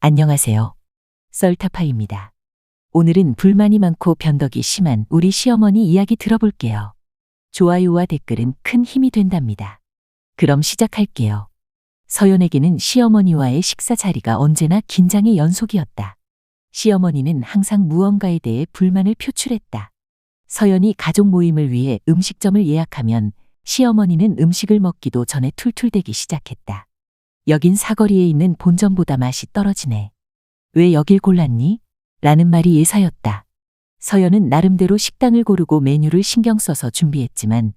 안녕하세요. 썰타파입니다. 오늘은 불만이 많고 변덕이 심한 우리 시어머니 이야기 들어볼게요. 좋아요와 댓글은 큰 힘이 된답니다. 그럼 시작할게요. 서연에게는 시어머니와의 식사 자리가 언제나 긴장의 연속이었다. 시어머니는 항상 무언가에 대해 불만을 표출했다. 서연이 가족 모임을 위해 음식점을 예약하면 시어머니는 음식을 먹기도 전에 툴툴대기 시작했다. 여긴 사거리에 있는 본점보다 맛이 떨어지네. 왜 여길 골랐니? 라는 말이 예사였다. 서연은 나름대로 식당을 고르고 메뉴를 신경 써서 준비했지만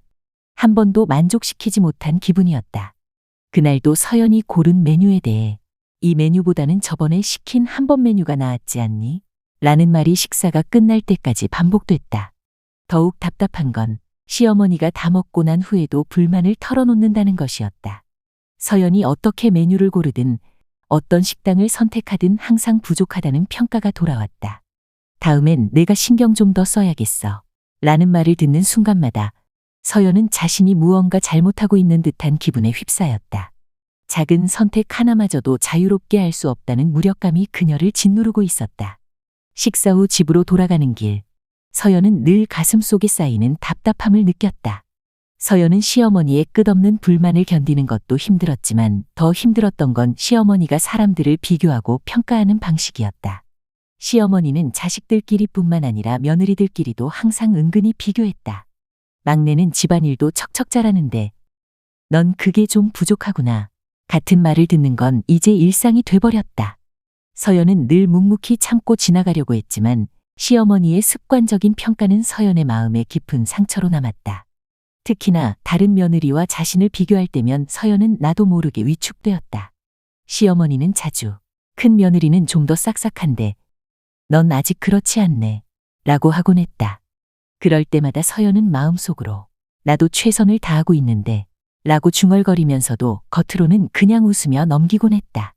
한 번도 만족시키지 못한 기분이었다. 그날도 서연이 고른 메뉴에 대해 이 메뉴보다는 저번에 시킨 한번 메뉴가 나았지 않니? 라는 말이 식사가 끝날 때까지 반복됐다. 더욱 답답한 건 시어머니가 다 먹고 난 후에도 불만을 털어놓는다는 것이었다. 서연이 어떻게 메뉴를 고르든 어떤 식당을 선택하든 항상 부족하다는 평가가 돌아왔다. 다음엔 내가 신경 좀 더 써야겠어. 라는 말을 듣는 순간마다 서연은 자신이 무언가 잘못하고 있는 듯한 기분에 휩싸였다. 작은 선택 하나마저도 자유롭게 할 수 없다는 무력감이 그녀를 짓누르고 있었다. 식사 후 집으로 돌아가는 길, 서연은 늘 가슴속에 쌓이는 답답함을 느꼈다. 서연은 시어머니의 끝없는 불만을 견디는 것도 힘들었지만 더 힘들었던 건 시어머니가 사람들을 비교하고 평가하는 방식이었다. 시어머니는 자식들끼리뿐만 아니라 며느리들끼리도 항상 은근히 비교했다. 막내는 집안일도 척척 잘하는데 넌 그게 좀 부족하구나. 같은 말을 듣는 건 이제 일상이 돼버렸다. 서연은 늘 묵묵히 참고 지나가려고 했지만 시어머니의 습관적인 평가는 서연의 마음에 깊은 상처로 남았다. 특히나 다른 며느리와 자신을 비교할 때면 서연은 나도 모르게 위축되었다. 시어머니는 자주 큰 며느리는 좀 더 싹싹한데 넌 아직 그렇지 않네 라고 하곤 했다. 그럴 때마다 서연은 마음속으로 나도 최선을 다하고 있는데 라고 중얼거리면서도 겉으로는 그냥 웃으며 넘기곤 했다.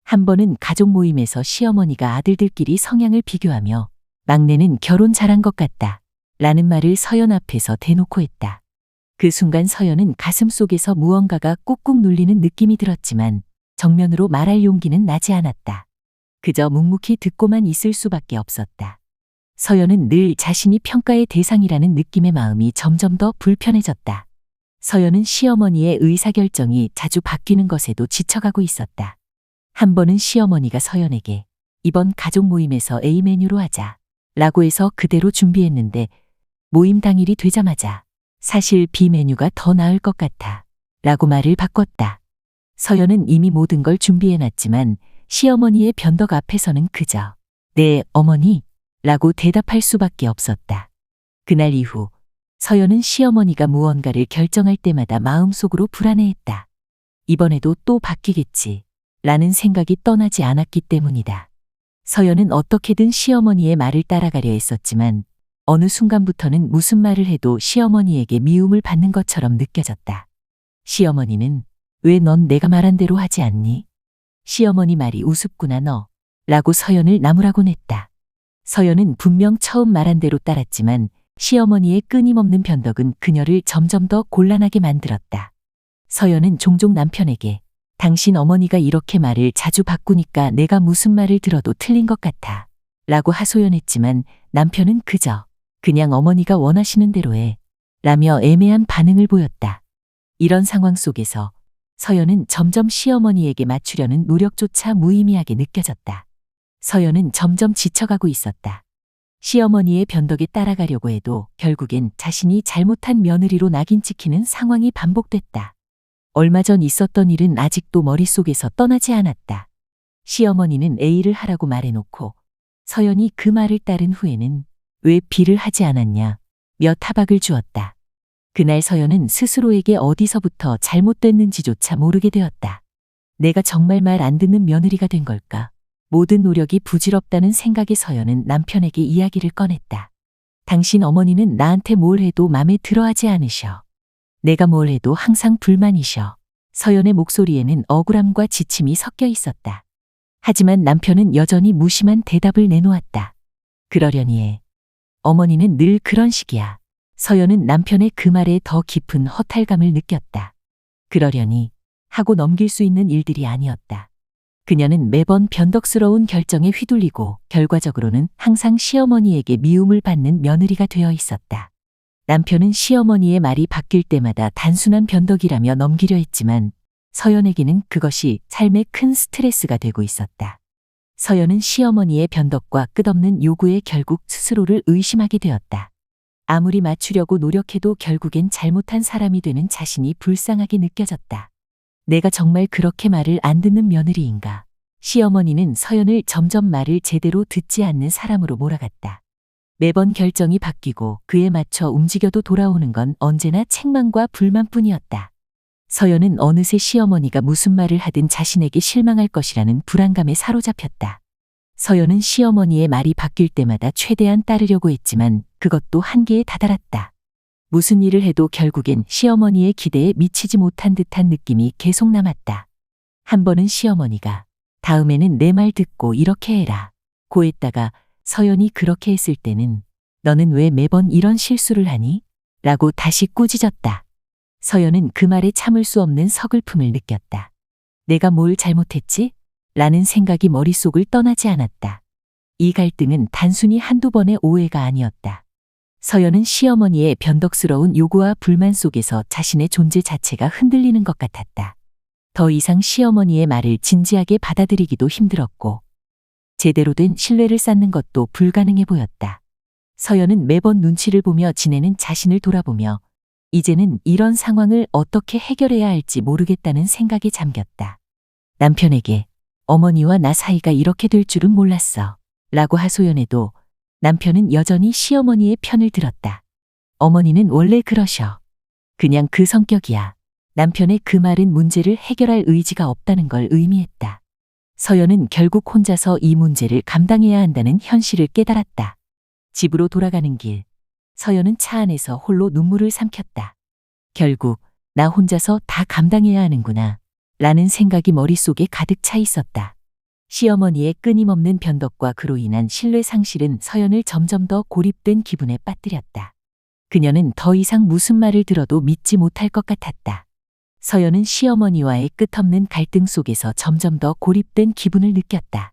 한 번은 가족 모임에서 시어머니가 아들들끼리 성향을 비교하며 막내는 결혼 잘한 것 같다 라는 말을 서연 앞에서 대놓고 했다. 그 순간 서연은 가슴속에서 무언가가 꾹꾹 눌리는 느낌이 들었지만 정면으로 말할 용기는 나지 않았다. 그저 묵묵히 듣고만 있을 수밖에 없었다. 서연은 늘 자신이 평가의 대상이라는 느낌의 마음이 점점 더 불편해졌다. 서연은 시어머니의 의사결정이 자주 바뀌는 것에도 지쳐가고 있었다. 한 번은 시어머니가 서연에게 이번 가족 모임에서 A 메뉴로 하자 라고 해서 그대로 준비했는데 모임 당일이 되자마자 사실 B 메뉴가 더 나을 것 같아 라고 말을 바꿨다. 서연은 이미 모든 걸 준비해놨지만 시어머니의 변덕 앞에서는 그저 네 어머니 라고 대답할 수밖에 없었다. 그날 이후 서연은 시어머니가 무언가를 결정할 때마다 마음속으로 불안해했다. 이번에도 또 바뀌겠지 라는 생각이 떠나지 않았기 때문이다. 서연은 어떻게든 시어머니의 말을 따라가려 했었지만 어느 순간부터는 무슨 말을 해도 시어머니에게 미움을 받는 것처럼 느껴졌다. 시어머니는 왜 넌 내가 말한 대로 하지 않니? 시어머니 말이 우습구나 너 라고 서연을 나무라곤 했다. 서연은 분명 처음 말한 대로 따랐지만 시어머니의 끊임없는 변덕은 그녀를 점점 더 곤란하게 만들었다. 서연은 종종 남편에게 당신 어머니가 이렇게 말을 자주 바꾸니까 내가 무슨 말을 들어도 틀린 것 같아 라고 하소연했지만 남편은 그저 그냥 어머니가 원하시는 대로 해 라며 애매한 반응을 보였다. 이런 상황 속에서 서연은 점점 시어머니에게 맞추려는 노력조차 무의미하게 느껴졌다. 서연은 점점 지쳐가고 있었다. 시어머니의 변덕에 따라가려고 해도 결국엔 자신이 잘못한 며느리로 낙인 찍히는 상황이 반복됐다. 얼마 전 있었던 일은 아직도 머릿속에서 떠나지 않았다. 시어머니는 A를 하라고 말해놓고 서연이 그 말을 따른 후에는 왜 B를 하지 않았냐 며 타박을 주었다. 그날 서연은 스스로에게 어디서부터 잘못됐는지조차 모르게 되었다. 내가 정말 말 안 듣는 며느리가 된 걸까? 모든 노력이 부질없다는 생각에 서연은 남편에게 이야기를 꺼냈다. 당신 어머니는 나한테 뭘 해도 맘에 들어하지 않으셔. 내가 뭘 해도 항상 불만이셔. 서연의 목소리에는 억울함과 지침이 섞여 있었다. 하지만 남편은 여전히 무심한 대답을 내놓았다. 그러려니 해. 어머니는 늘 그런 식이야. 서연은 남편의 그 말에 더 깊은 허탈감을 느꼈다. 그러려니 하고 넘길 수 있는 일들이 아니었다. 그녀는 매번 변덕스러운 결정에 휘둘리고 결과적으로는 항상 시어머니에게 미움을 받는 며느리가 되어 있었다. 남편은 시어머니의 말이 바뀔 때마다 단순한 변덕이라며 넘기려 했지만 서연에게는 그것이 삶의 큰 스트레스가 되고 있었다. 서연은 시어머니의 변덕과 끝없는 요구에 결국 스스로를 의심하게 되었다. 아무리 맞추려고 노력해도 결국엔 잘못한 사람이 되는 자신이 불쌍하게 느껴졌다. 내가 정말 그렇게 말을 안 듣는 며느리인가? 시어머니는 서연을 점점 말을 제대로 듣지 않는 사람으로 몰아갔다. 매번 결정이 바뀌고 그에 맞춰 움직여도 돌아오는 건 언제나 책망과 불만뿐이었다. 서연은 어느새 시어머니가 무슨 말을 하든 자신에게 실망할 것이라는 불안감에 사로잡혔다. 서연은 시어머니의 말이 바뀔 때마다 최대한 따르려고 했지만 그것도 한계에 다다랐다. 무슨 일을 해도 결국엔 시어머니의 기대에 미치지 못한 듯한 느낌이 계속 남았다. 한 번은 시어머니가 다음에는 내 말 듣고 이렇게 해라 고 했다가 서연이 그렇게 했을 때는 너는 왜 매번 이런 실수를 하니? 라고 다시 꾸짖었다. 서연은 그 말에 참을 수 없는 서글픔을 느꼈다. 내가 뭘 잘못했지? 라는 생각이 머릿속을 떠나지 않았다. 이 갈등은 단순히 한두 번의 오해가 아니었다. 서연은 시어머니의 변덕스러운 요구와 불만 속에서 자신의 존재 자체가 흔들리는 것 같았다. 더 이상 시어머니의 말을 진지하게 받아들이기도 힘들었고 제대로 된 신뢰를 쌓는 것도 불가능해 보였다. 서연은 매번 눈치를 보며 지내는 자신을 돌아보며 이제는 이런 상황을 어떻게 해결해야 할지 모르겠다는 생각에 잠겼다. 남편에게 어머니와 나 사이가 이렇게 될 줄은 몰랐어 라고 하소연해도 남편은 여전히 시어머니의 편을 들었다. 어머니는 원래 그러셔. 그냥 그 성격이야. 남편의 그 말은 문제를 해결할 의지가 없다는 걸 의미했다. 서연은 결국 혼자서 이 문제를 감당해야 한다는 현실을 깨달았다. 집으로 돌아가는 길, 서연은 차 안에서 홀로 눈물을 삼켰다. 결국 나 혼자서 다 감당해야 하는구나 라는 생각이 머릿속에 가득 차 있었다. 시어머니의 끊임없는 변덕과 그로 인한 신뢰 상실은 서연을 점점 더 고립된 기분에 빠뜨렸다. 그녀는 더 이상 무슨 말을 들어도 믿지 못할 것 같았다. 서연은 시어머니와의 끝없는 갈등 속에서 점점 더 고립된 기분을 느꼈다.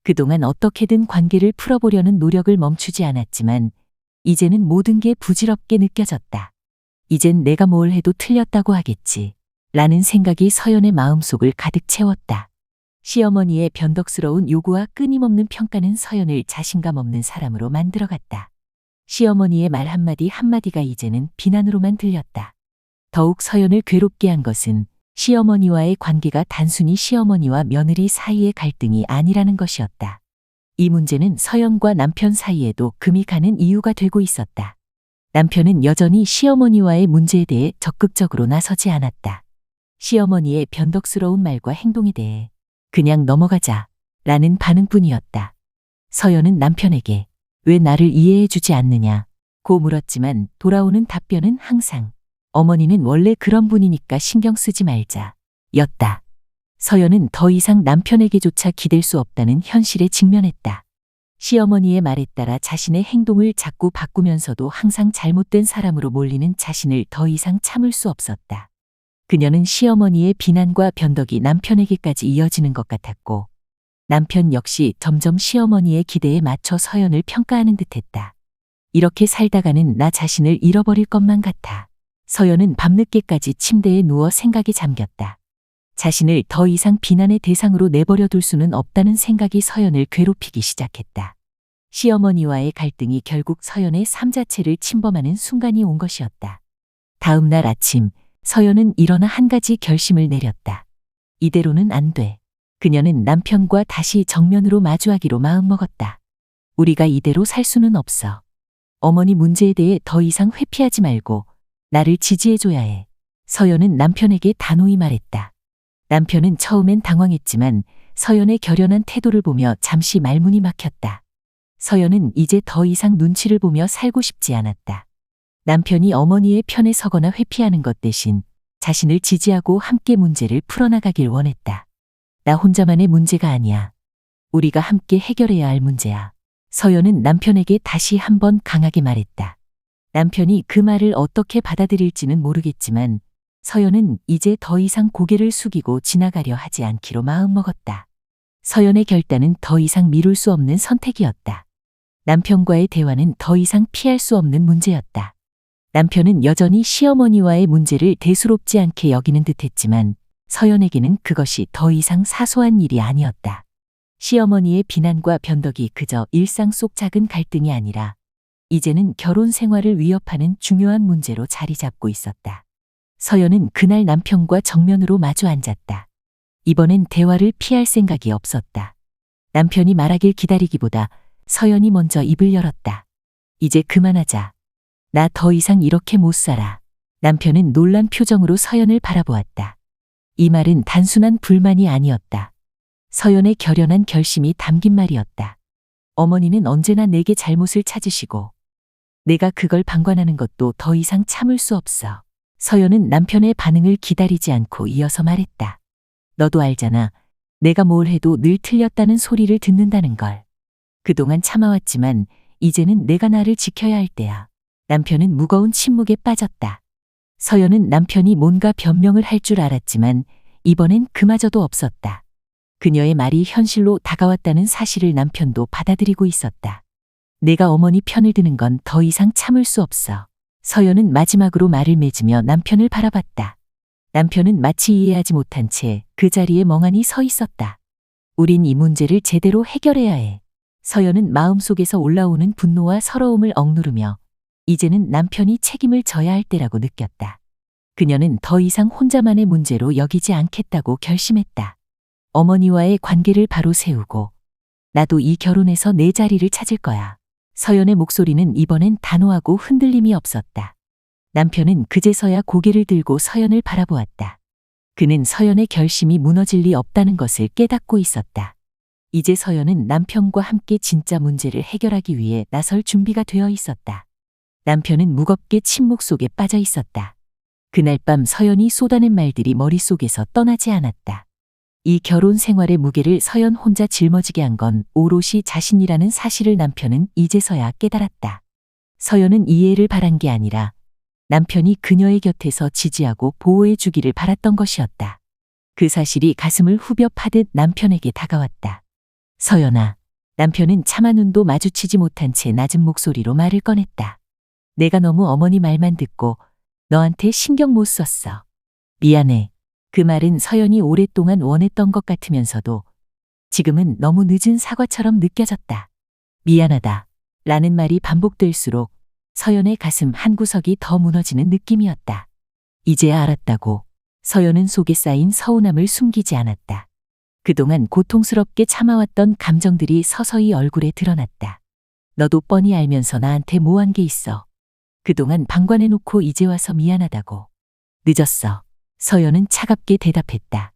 그동안 어떻게든 관계를 풀어보려는 노력을 멈추지 않았지만 이제는 모든 게 부질없게 느껴졌다. 이젠 내가 뭘 해도 틀렸다고 하겠지 라는 생각이 서연의 마음속을 가득 채웠다. 시어머니의 변덕스러운 요구와 끊임없는 평가는 서연을 자신감 없는 사람으로 만들어갔다. 시어머니의 말 한마디 한마디가 이제는 비난으로만 들렸다. 더욱 서연을 괴롭게 한 것은 시어머니와의 관계가 단순히 시어머니와 며느리 사이의 갈등이 아니라는 것이었다. 이 문제는 서연과 남편 사이에도 금이 가는 이유가 되고 있었다. 남편은 여전히 시어머니와의 문제에 대해 적극적으로 나서지 않았다. 시어머니의 변덕스러운 말과 행동에 대해 그냥 넘어가자 라는 반응뿐이었다. 서연은 남편에게 왜 나를 이해해주지 않느냐고 물었지만 돌아오는 답변은 항상 어머니는 원래 그런 분이니까 신경 쓰지 말자 였다. 서연은 더 이상 남편에게조차 기댈 수 없다는 현실에 직면했다. 시어머니의 말에 따라 자신의 행동을 자꾸 바꾸면서도 항상 잘못된 사람으로 몰리는 자신을 더 이상 참을 수 없었다. 그녀는 시어머니의 비난과 변덕이 남편에게까지 이어지는 것 같았고 남편 역시 점점 시어머니의 기대에 맞춰 서연을 평가하는 듯했다. 이렇게 살다가는 나 자신을 잃어버릴 것만 같아. 서연은 밤늦게까지 침대에 누워 생각에 잠겼다. 자신을 더 이상 비난의 대상으로 내버려 둘 수는 없다는 생각이 서연을 괴롭히기 시작했다. 시어머니와의 갈등이 결국 서연의 삶 자체를 침범하는 순간이 온 것이었다. 다음 날 아침 서연은 일어나 한 가지 결심을 내렸다. 이대로는 안 돼. 그녀는 남편과 다시 정면으로 마주하기로 마음먹었다. 우리가 이대로 살 수는 없어. 어머니 문제에 대해 더 이상 회피하지 말고 나를 지지해줘야 해. 서연은 남편에게 단호히 말했다. 남편은 처음엔 당황했지만 서연의 결연한 태도를 보며 잠시 말문이 막혔다. 서연은 이제 더 이상 눈치를 보며 살고 싶지 않았다. 남편이 어머니의 편에 서거나 회피하는 것 대신 자신을 지지하고 함께 문제를 풀어나가길 원했다. 나 혼자만의 문제가 아니야. 우리가 함께 해결해야 할 문제야. 서연은 남편에게 다시 한번 강하게 말했다. 남편이 그 말을 어떻게 받아들일지는 모르겠지만 서연은 이제 더 이상 고개를 숙이고 지나가려 하지 않기로 마음먹었다. 서연의 결단은 더 이상 미룰 수 없는 선택이었다. 남편과의 대화는 더 이상 피할 수 없는 문제였다. 남편은 여전히 시어머니와의 문제를 대수롭지 않게 여기는 듯했지만 서연에게는 그것이 더 이상 사소한 일이 아니었다. 시어머니의 비난과 변덕이 그저 일상 속 작은 갈등이 아니라 이제는 결혼 생활을 위협하는 중요한 문제로 자리 잡고 있었다. 서연은 그날 남편과 정면으로 마주 앉았다. 이번엔 대화를 피할 생각이 없었다. 남편이 말하길 기다리기보다 서연이 먼저 입을 열었다. 이제 그만하자. 나 더 이상 이렇게 못 살아. 남편은 놀란 표정으로 서연을 바라보았다. 이 말은 단순한 불만이 아니었다. 서연의 결연한 결심이 담긴 말이었다. 어머니는 언제나 내게 잘못을 찾으시고 내가 그걸 방관하는 것도 더 이상 참을 수 없어. 서연은 남편의 반응을 기다리지 않고 이어서 말했다. 너도 알잖아. 내가 뭘 해도 늘 틀렸다는 소리를 듣는다는 걸. 그동안 참아왔지만 이제는 내가 나를 지켜야 할 때야. 남편은 무거운 침묵에 빠졌다. 서연은 남편이 뭔가 변명을 할 줄 알았지만 이번엔 그마저도 없었다. 그녀의 말이 현실로 다가왔다는 사실을 남편도 받아들이고 있었다. 내가 어머니 편을 드는 건 더 이상 참을 수 없어. 서연은 마지막으로 말을 맺으며 남편을 바라봤다. 남편은 마치 이해하지 못한 채 그 자리에 멍하니 서 있었다. 우린 이 문제를 제대로 해결해야 해. 서연은 마음속에서 올라오는 분노와 서러움을 억누르며 이제는 남편이 책임을 져야 할 때라고 느꼈다. 그녀는 더 이상 혼자만의 문제로 여기지 않겠다고 결심했다. 어머니와의 관계를 바로 세우고 나도 이 결혼에서 내 자리를 찾을 거야. 서연의 목소리는 이번엔 단호하고 흔들림이 없었다. 남편은 그제서야 고개를 들고 서연을 바라보았다. 그는 서연의 결심이 무너질 리 없다는 것을 깨닫고 있었다. 이제 서연은 남편과 함께 진짜 문제를 해결하기 위해 나설 준비가 되어 있었다. 남편은 무겁게 침묵 속에 빠져 있었다. 그날 밤 서연이 쏟아낸 말들이 머릿속에서 떠나지 않았다. 이 결혼 생활의 무게를 서연 혼자 짊어지게 한 건 오롯이 자신이라는 사실을 남편은 이제서야 깨달았다. 서연은 이해를 바란 게 아니라 남편이 그녀의 곁에서 지지하고 보호해 주기를 바랐던 것이었다. 그 사실이 가슴을 후벼 파듯 남편에게 다가왔다. 서연아, 남편은 차마 눈도 마주치지 못한 채 낮은 목소리로 말을 꺼냈다. 내가 너무 어머니 말만 듣고 너한테 신경 못 썼어. 미안해. 그 말은 서연이 오랫동안 원했던 것 같으면서도 지금은 너무 늦은 사과처럼 느껴졌다. 미안하다. 라는 말이 반복될수록 서연의 가슴 한구석이 더 무너지는 느낌이었다. 이제야 알았다고. 서연은 속에 쌓인 서운함을 숨기지 않았다. 그동안 고통스럽게 참아왔던 감정들이 서서히 얼굴에 드러났다. 너도 뻔히 알면서 나한테 뭐 한 게 있어. 그동안 방관해놓고 이제 와서 미안하다고. 늦었어. 서연은 차갑게 대답했다.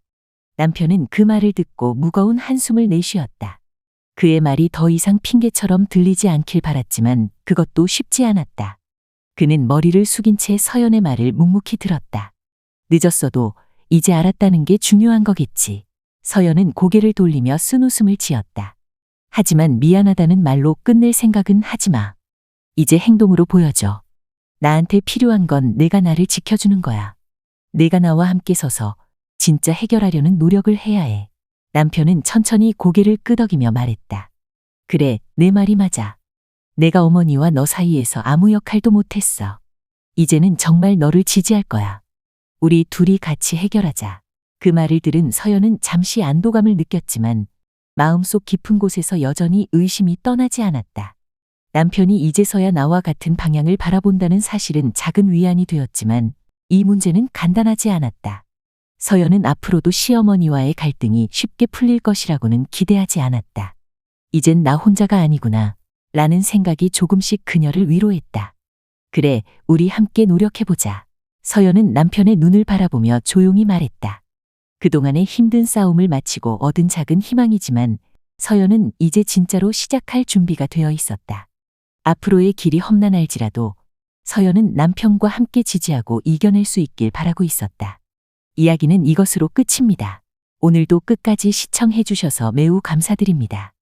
남편은 그 말을 듣고 무거운 한숨을 내쉬었다. 그의 말이 더 이상 핑계처럼 들리지 않길 바랐지만 그것도 쉽지 않았다. 그는 머리를 숙인 채 서연의 말을 묵묵히 들었다. 늦었어도 이제 알았다는 게 중요한 거겠지. 서연은 고개를 돌리며 쓴웃음을 지었다. 하지만 미안하다는 말로 끝낼 생각은 하지 마. 이제 행동으로 보여줘. 나한테 필요한 건 내가 나를 지켜주는 거야. 내가 나와 함께 서서 진짜 해결하려는 노력을 해야 해. 남편은 천천히 고개를 끄덕이며 말했다. 그래, 내 말이 맞아. 내가 어머니와 너 사이에서 아무 역할도 못했어. 이제는 정말 너를 지지할 거야. 우리 둘이 같이 해결하자. 그 말을 들은 서연은 잠시 안도감을 느꼈지만 마음속 깊은 곳에서 여전히 의심이 떠나지 않았다. 남편이 이제서야 나와 같은 방향을 바라본다는 사실은 작은 위안이 되었지만 이 문제는 간단하지 않았다. 서연은 앞으로도 시어머니와의 갈등이 쉽게 풀릴 것이라고는 기대하지 않았다. 이젠 나 혼자가 아니구나 라는 생각이 조금씩 그녀를 위로했다. 그래, 우리 함께 노력해보자. 서연은 남편의 눈을 바라보며 조용히 말했다. 그동안의 힘든 싸움을 마치고 얻은 작은 희망이지만 서연은 이제 진짜로 시작할 준비가 되어 있었다. 앞으로의 길이 험난할지라도 서연은 남편과 함께 지지하고 이겨낼 수 있길 바라고 있었다. 이야기는 이것으로 끝입니다. 오늘도 끝까지 시청해 주셔서 매우 감사드립니다.